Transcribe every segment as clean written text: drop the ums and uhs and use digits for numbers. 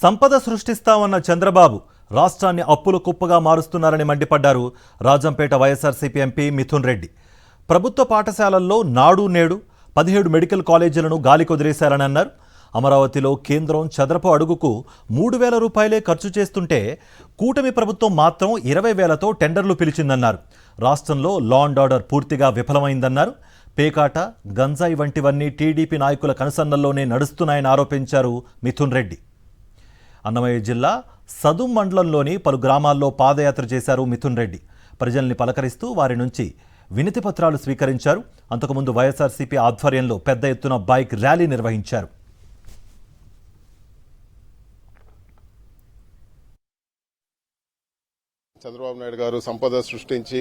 సంపద సృష్టిస్తామన్న చంద్రబాబు రాష్ట్రాన్ని అప్పుల కుప్పగా మారుస్తున్నారని మండిపడ్డారు రాజంపేట వైఎస్ఆర్సీపీ ఎంపీ మిథున్ రెడ్డి. ప్రభుత్వ పాఠశాలల్లో నాడు నేడు 17 మెడికల్ కాలేజీలను గాలికొదిలేశారని అన్నారు. అమరావతిలో కేంద్రం చదరపు అడుగుకు 3,000 రూపాయలే ఖర్చు చేస్తుంటే కూటమి ప్రభుత్వం మాత్రం 20,000తో టెండర్లు పిలిచిందన్నారు. రాష్ట్రంలో లా అండ్ ఆర్డర్ పూర్తిగా విఫలమైందన్నారు. పేకాట, గంజాయి వంటివన్నీ టీడీపీ నాయకుల కనుసన్నల్లోనే నడుస్తున్నాయని ఆరోపించారు మిథున్ రెడ్డి. అన్నమయ్య జిల్లా సదుం మండలంలోని పలు గ్రామాల్లో పాదయాత్ర చేశారు మిథున్ రెడ్డి. ప్రజల్ని పలకరిస్తూ వారి నుంచి వినతి పత్రాలు స్వీకరించారు. అంతకుముందు వైఎస్ఆర్సీపీ ఆధ్వర్యంలో పెద్ద ఎత్తున బైక్ ర్యాలీ నిర్వహించారు. చంద్రబాబు నాయుడు గారు సంపద సృష్టించి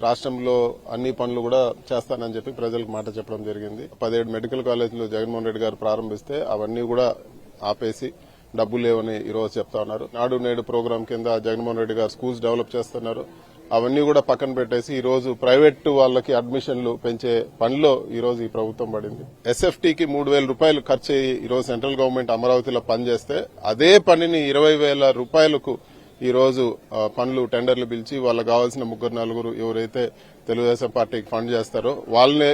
రాష్ట్రంలో అన్ని పనులు కూడా చేస్తానని చెప్పి ప్రజలకు మాట చెప్పడం జరిగింది. 17 మెడికల్ కాలేజీలు జగన్మోహన్ రెడ్డి గారు ప్రారంభిస్తే అవన్నీ కూడా ఆపేసి డబ్బులు లేవని ఈరోజు చెప్తా ఉన్నారు. నాడు నేడు ప్రోగ్రాం కింద జగన్మోహన్ రెడ్డి గారు స్కూల్స్ డెవలప్ చేస్తున్నారు. అవన్నీ కూడా పక్కన పెట్టేసి ఈ రోజు ప్రైవేట్ వాళ్ళకి అడ్మిషన్లు పెంచే పనిలో ఈ రోజు ఈ ప్రభుత్వం పడింది. ఎస్ఎఫ్టీకి 3,000 రూపాయలు ఖర్చు అయ్యి ఈ రోజు సెంట్రల్ గవర్నమెంట్ అమరావతిలో పనిచేస్తే అదే పనిని 20,000 రూపాయలకు ఈ రోజు పనులు టెండర్లు పిలిచి వాళ్ళకి కావాల్సిన 3-4 ఎవరైతే తెలుగుదేశం పార్టీకి ఫండ్ చేస్తారో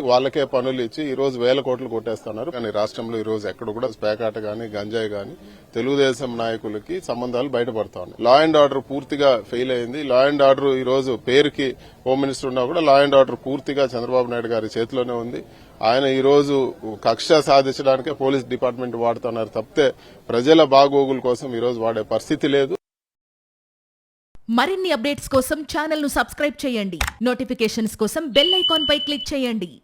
వాళ్ళకే పనులు ఇచ్చి ఈ రోజు 1,000 కోట్లు కొట్టేస్తున్నారు. కానీ రాష్ట్రంలో ఈ రోజు ఎక్కడ కూడా పేకాట గానీ గంజాయి గానీ తెలుగుదేశం నాయకులకి సంబంధాలు బయటపడతా ఉన్నాయి. లా అండ్ ఆర్డర్ పూర్తిగా ఫెయిల్ అయింది. లా అండ్ ఆర్డర్ ఈ రోజు పేరుకి హోమ్ మినిస్టర్ ఉన్నా కూడా లా అండ్ ఆర్డర్ పూర్తిగా చంద్రబాబు నాయుడు గారి చేతిలోనే ఉంది. ఆయన ఈ రోజు కక్ష సాధించడానికే పోలీస్ డిపార్ట్మెంట్ వాడుతున్నారు తప్పితే ప్రజల బాగోగుల కోసం ఈ రోజు వాడే పరిస్థితి లేదు. మరిన్ని అప్డేట్స్ కోసం ఛానల్ ను సబ్స్క్రైబ్ చేయండి. నోటిఫికేషన్స్ కోసం బెల్ ఐకాన్ పై క్లిక్ చేయండి.